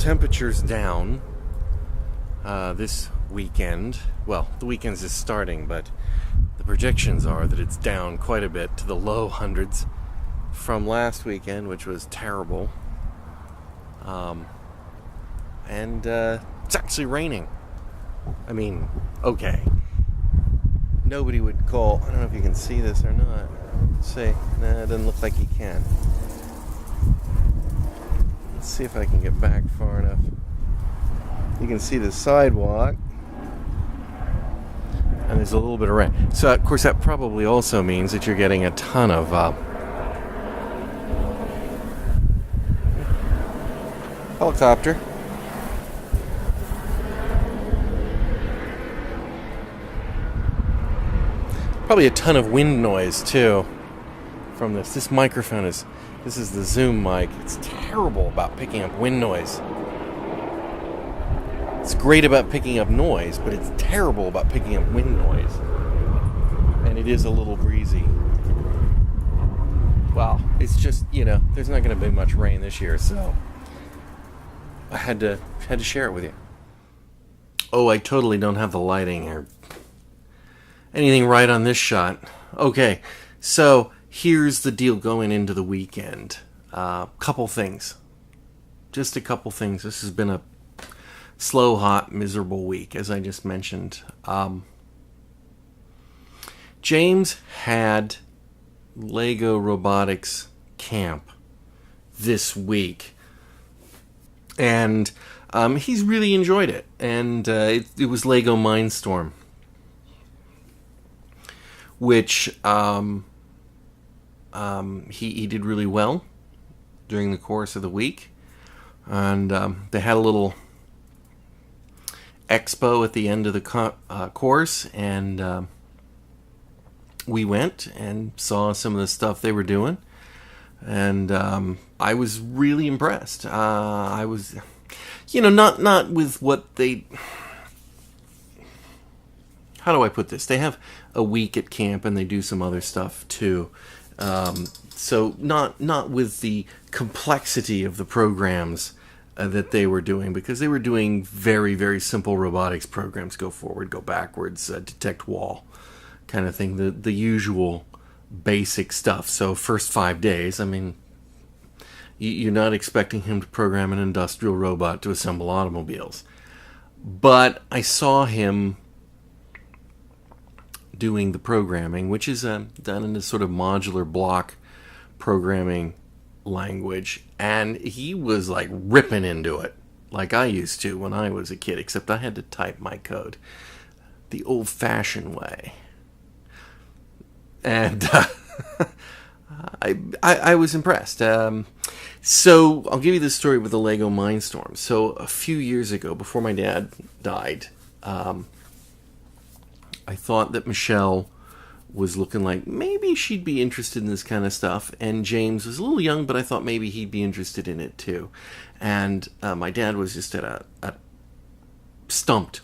temperature's down this weekend. Well, the weekend's just starting, but the projections are that it's down quite a bit to the low hundreds from last weekend, which was terrible. And it's actually raining. I mean, okay. Nobody would call, I don't know if you can see this or not. Let's see. Nah, it doesn't look like you can. Let's see if I can get back far enough. You can see the sidewalk. And there's a little bit of rain. So, of course, that probably also means that you're getting a ton of helicopter. Probably a ton of wind noise, too, from this. This microphone this is the Zoom mic. It's terrible about picking up wind noise. It's great about picking up noise, but it's terrible about picking up wind noise. And it is a little breezy. Well, it's just, there's not going to be much rain this year, so I had to share it with you. Oh, I totally don't have the lighting or anything right on this shot. Okay, so here's the deal going into the weekend. Couple things. Just a couple things. This has been a slow, hot, miserable week, as I just mentioned. James had Lego Robotics Camp this week. And he's really enjoyed it. And it was Lego Mindstorm, which he did really well during the course of the week. And they had a little expo at the end of the course, and we went and saw some of the stuff they were doing. And I was really impressed. I was, not with what they... How do I put this? They have a week at camp and they do some other stuff too. So not with the complexity of the programs that they were doing, because they were doing very, very simple robotics programs. Go forward, go backwards, detect wall kind of thing. The usual basic stuff. So first 5 days, I mean, you're not expecting him to program an industrial robot to assemble automobiles. But I saw him doing the programming, which is done in this sort of modular block programming language, and he was like ripping into it like I used to when I was a kid, except I had to type my code the old-fashioned way. And I was impressed. So I'll give you the story with the Lego Mindstorm. So a few years ago, before my dad died, I thought that Michelle was looking like maybe she'd be interested in this kind of stuff. And James was a little young, but I thought maybe he'd be interested in it too. And my dad was just stumped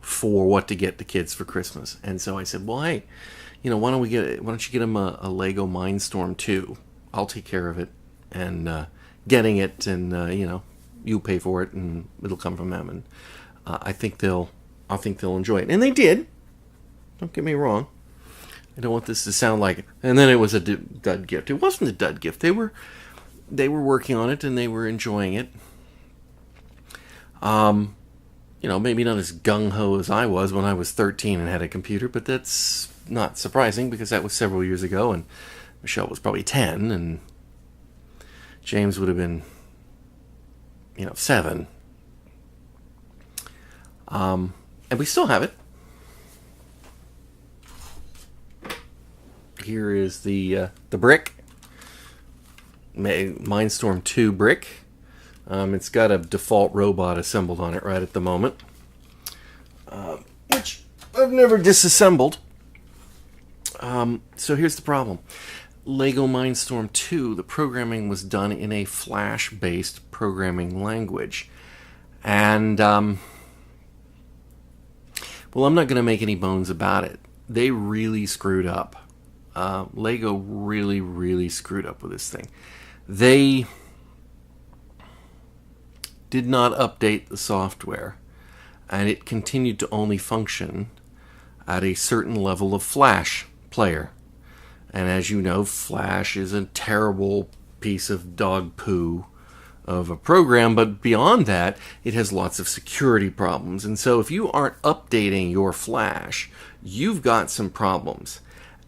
for what to get the kids for Christmas. And so I said, well, hey, why don't you get him a Lego Mindstorm 2? I'll take care of it. And getting it, and you pay for it, and it'll come from them. And I think they'll enjoy it. And they did. Don't get me wrong. I don't want this to sound like it. And then it was a dud gift. It wasn't a dud gift. They were working on it and they were enjoying it. Maybe not as gung-ho as I was when I was 13 and had a computer, but that's not surprising because that was several years ago, and Michelle was probably 10 and James would have been 7. And we still have it. Here is the brick, Mindstorm 2 brick. It's got a default robot assembled on it right at the moment, which I've never disassembled. So here's the problem. Lego Mindstorm 2, the programming was done in a Flash-based programming language. And, well, I'm not going to make any bones about it. They really screwed up. Lego really, really screwed up with this thing. They did not update the software, and it continued to only function at a certain level of Flash player. And as you know, Flash is a terrible piece of dog poo of a program, but beyond that, it has lots of security problems. And so if you aren't updating your Flash, you've got some problems.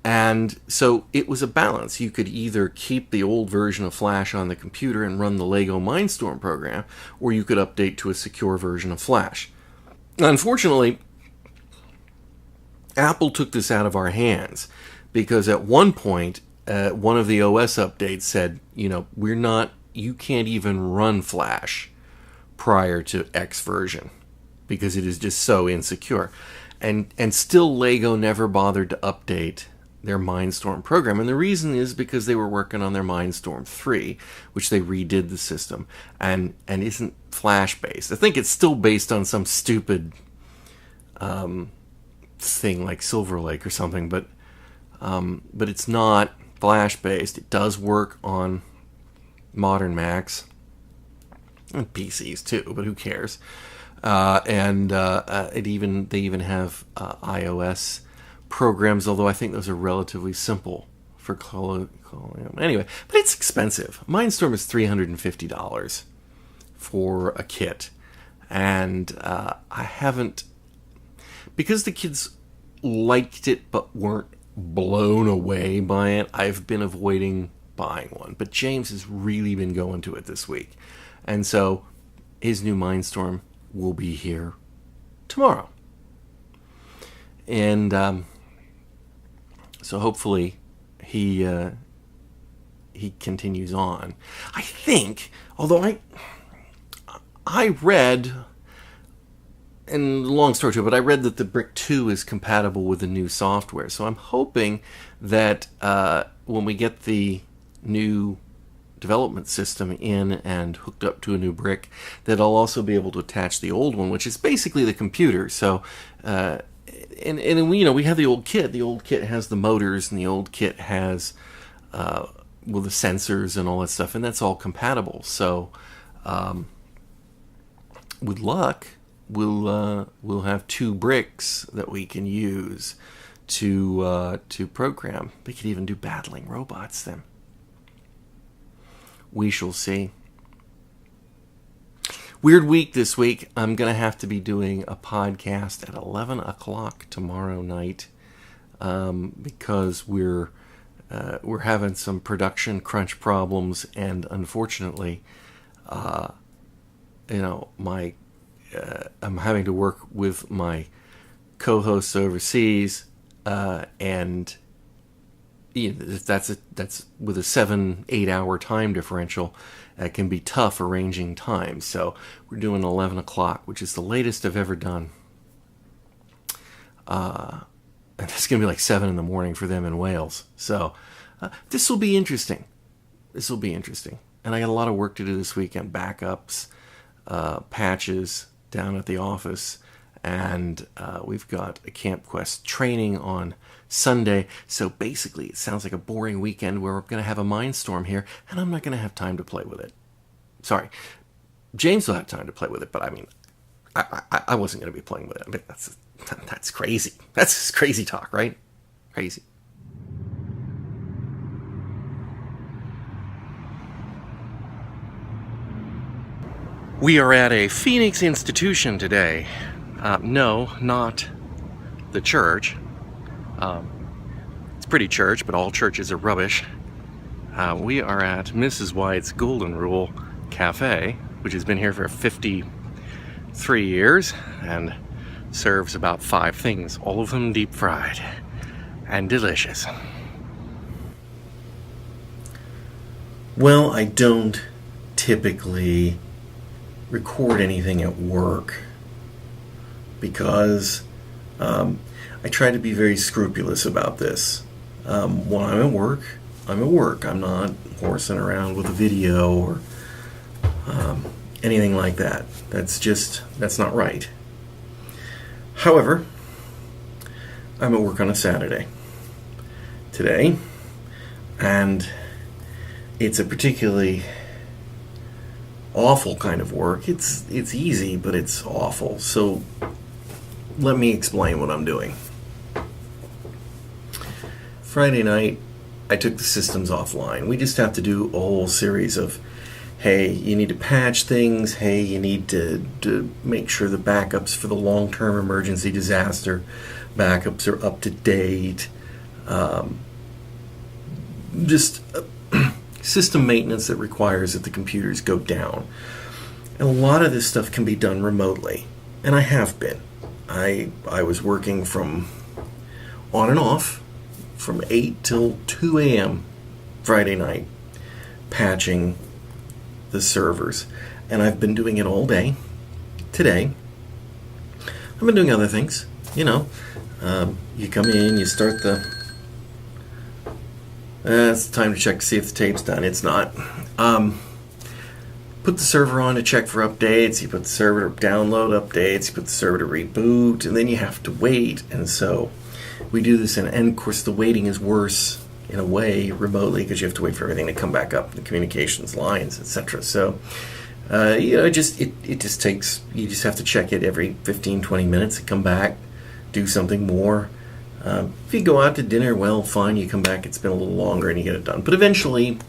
And so it was a balance. You could either keep the old version of Flash on the computer and run the Lego Mindstorm program, or you could update to a secure version of Flash. Unfortunately, Apple took this out of our hands, because at one point, one of the OS updates said, you can't even run Flash prior to X version, because it is just so insecure. And still Lego never bothered to update their Mindstorm program. And the reason is because they were working on their Mindstorm 3, which they redid the system, and isn't Flash-based. I think it's still based on some stupid thing like Silver Lake or something, but it's not Flash-based. It does work on modern Macs and PCs too, but who cares? They even have iOS programs, although I think those are relatively simple for calling them. Anyway, but it's expensive. Mindstorm is $350 for a kit, and I haven't, because the kids liked it but weren't blown away by it, I've been avoiding buying one. But James has really been going to it this week, and so his new Mindstorm will be here tomorrow. And so hopefully he continues on. I think, although I read, and long story short, but I read that the Brick 2 is compatible with the new software. So I'm hoping that when we get the new development system in and hooked up to a new brick, that I'll also be able to attach the old one, which is basically the computer. So and we have the old kit. The old kit has the motors, and the old kit has the sensors and all that stuff, and that's all compatible. So with luck, we'll have two bricks that we can use to program. We could even do battling robots then. We shall see. Weird week this week. I'm going to have to be doing a podcast at 11 o'clock tomorrow night because we're having some production crunch problems, and unfortunately, I'm having to work with my co-hosts overseas, and that's with a 7-8 hour time differential. It can be tough arranging times. So we're doing 11 o'clock, which is the latest I've ever done. And it's going to be like 7 in the morning for them in Wales. So this will be interesting. And I got a lot of work to do this weekend. Backups, patches down at the office. And we've got a Camp Quest training on Sunday. So basically, it sounds like a boring weekend where we're going to have a Mindstorm here, and I'm not going to have time to play with it. Sorry. James will have time to play with it, but I mean, I wasn't going to be playing with it. I mean, that's crazy. That's just crazy talk, right? Crazy. We are at a Phoenix institution today. No, not the church. It's a pretty church, but all churches are rubbish. We are at Mrs. White's Golden Rule Cafe, which has been here for 53 years and serves about 5 things, all of them deep fried and delicious. Well, I don't typically record anything at work because I try to be very scrupulous about this. When I'm at work, I'm at work. I'm not horsing around with a video or anything like that. That's not right. However, I'm at work on a Saturday today, and it's a particularly awful kind of work. It's easy, but it's awful. So let me explain what I'm doing. Friday night, I took the systems offline. We just have to do a whole series of, hey, you need to patch things. Hey, you need to make sure the backups for the long-term emergency disaster backups are up to date. Just system maintenance that requires that the computers go down. And a lot of this stuff can be done remotely. And I have been. I was working from on and off from 8 till 2 a.m. Friday night, patching the servers. And I've been doing it all day. Today, I've been doing other things. You know, you come in, you start the... it's time to check to see if the tape's done. It's not. Put the server on to check for updates. You put the server to download updates. You put the server to reboot. And then you have to wait. And so we do this, and of course the waiting is worse in a way remotely because you have to wait for everything to come back up, the communications lines, etc. So it just takes, you just have to check it every 15-20 minutes and come back, do something more. If you go out to dinner, well, fine, you come back, it's been a little longer and you get it done. But eventually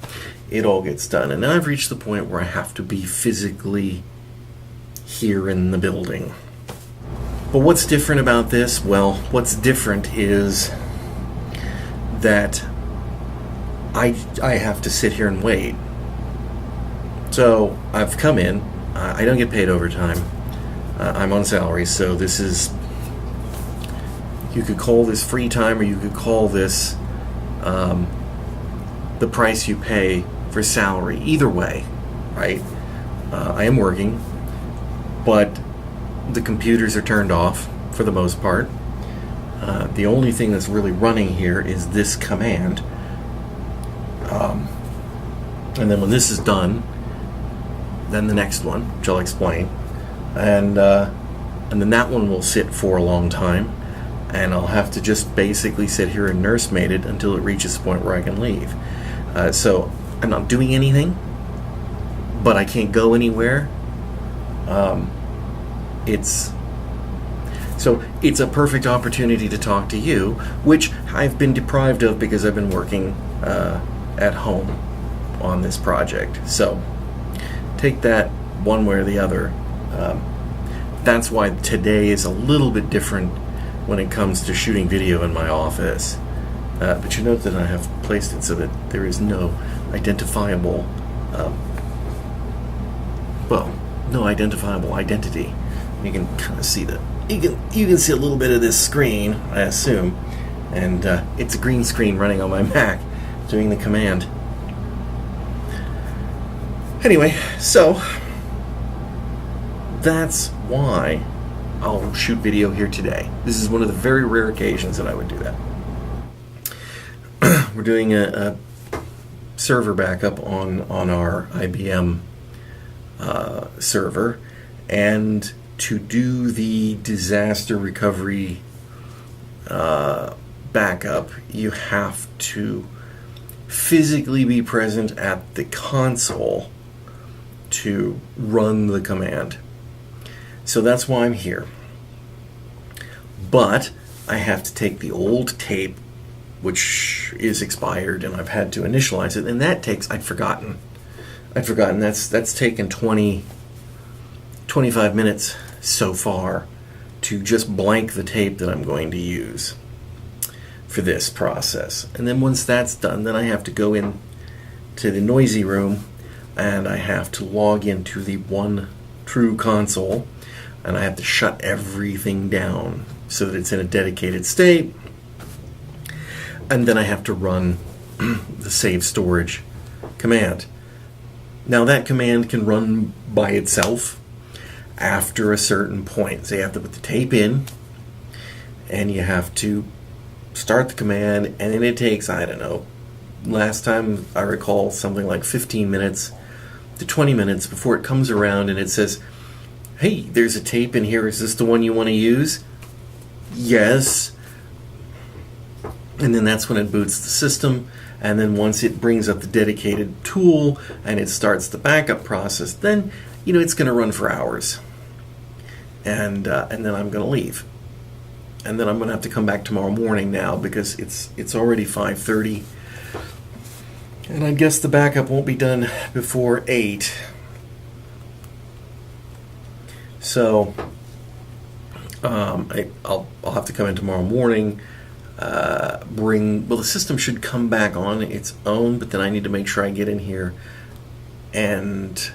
it all gets done, and now I've reached the point where I have to be physically here in the building. But what's different about this? Well, what's different is that I have to sit here and wait. So I've come in. I don't get paid overtime. I'm on salary, so this is, you could call this free time, or you could call this the price you pay for salary. Either way, right? I am working, but the computers are turned off for the most part. The only thing that's really running here is this command. And then when this is done, then the next one, which I'll explain, and then that one will sit for a long time, and I'll have to just basically sit here and nursemate it until it reaches the point where I can leave. So I'm not doing anything, but I can't go anywhere. It's a perfect opportunity to talk to you, which I've been deprived of because I've been working at home on this project. So take that one way or the other. That's why today is a little bit different when it comes to shooting video in my office. But you note that I have placed it so that there is no identifiable, no identifiable identity. You can kind of see that. You can see a little bit of this screen, I assume, and it's a green screen running on my Mac doing the command. Anyway, so that's why I'll shoot video here today. This is one of the very rare occasions that I would do that. We're doing a server backup on our IBM server, and to do the disaster recovery backup, you have to physically be present at the console to run the command. So that's why I'm here. But I have to take the old tape, which is expired, and I've had to initialize it, and that takes, I'd forgotten. That's taken 25 minutes so far to just blank the tape that I'm going to use for this process. And then once that's done, then I have to go in to the noisy room, and I have to log into the one true console, and I have to shut everything down so that it's in a dedicated state. And then I have to run the save storage command. Now that command can run by itself after a certain point. So you have to put the tape in, and you have to start the command, and then it takes, I don't know, last time I recall something like 15 minutes to 20 minutes before it comes around and it says, hey, there's a tape in here, is this the one you want to use? Yes. and then that's when it boots the system. And then once it brings up the dedicated tool and it starts the backup process, then it's going to run for hours, and then I'm going to leave, and then I'm going to have to come back tomorrow morning now because it's already 5:30, and I guess the backup won't be done before 8. So I'll have to come in tomorrow morning. The system should come back on its own, but then I need to make sure I get in here and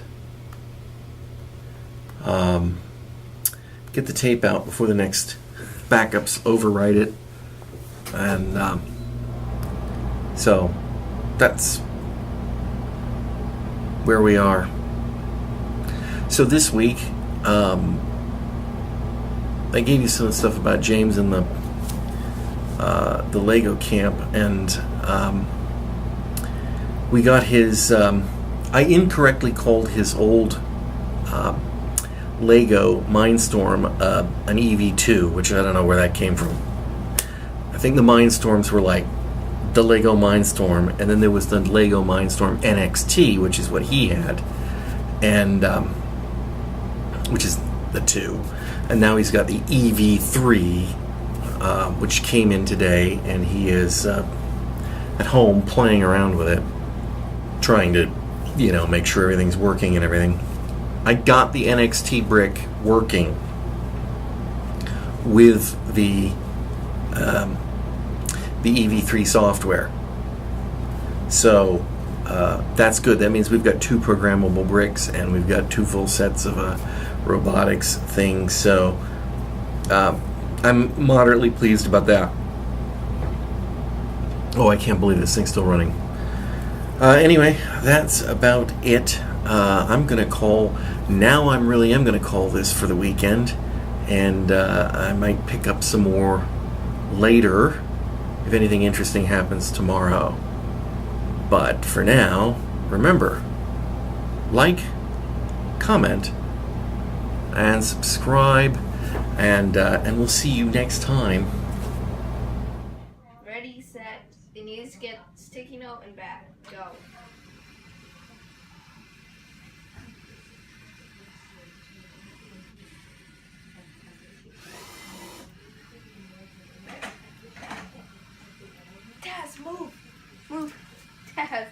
get the tape out before the next backups overwrite it, and so that's where we are. So this week, I gave you some stuff about James and the Lego camp, and we got his. I incorrectly called his old Lego Mindstorm an EV2, which I don't know where that came from. I think the Mindstorms were like the Lego Mindstorm, and then there was the Lego Mindstorm NXT, which is what he had, and which is the 2, and now he's got the EV3, which came in today, and he is at home playing around with it, trying to make sure everything's working and everything. I got the NXT brick working with the EV3 software. So that's good. That means we've got 2 programmable bricks, and we've got 2 full sets of robotics thing. So I'm moderately pleased about that. Oh, I can't believe this thing's still running. Anyway, that's about it. I'm going to call. Now I really am going to call this for the weekend, and I might pick up some more later if anything interesting happens tomorrow. But for now, remember, like, comment, and subscribe, and we'll see you next time. Ready, set. It needs to get sticky note and back. Go. Taz, move! Move! Taz,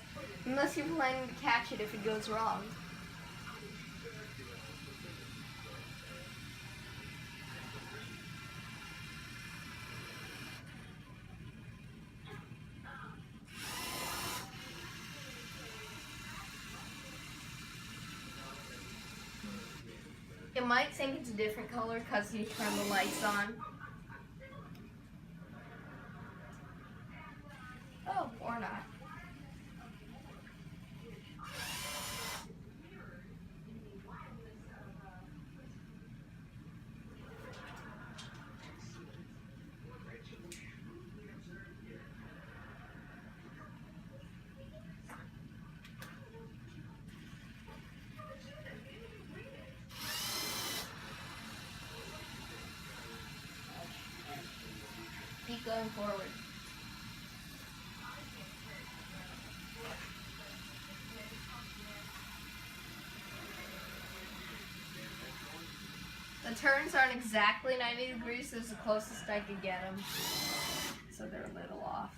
unless you're planning to catch it if it goes wrong. It might think it's a different color because you turn the lights on. Oh, or not. Keep going forward. The turns aren't exactly 90 degrees, so it's the closest I could get them. So they're a little off.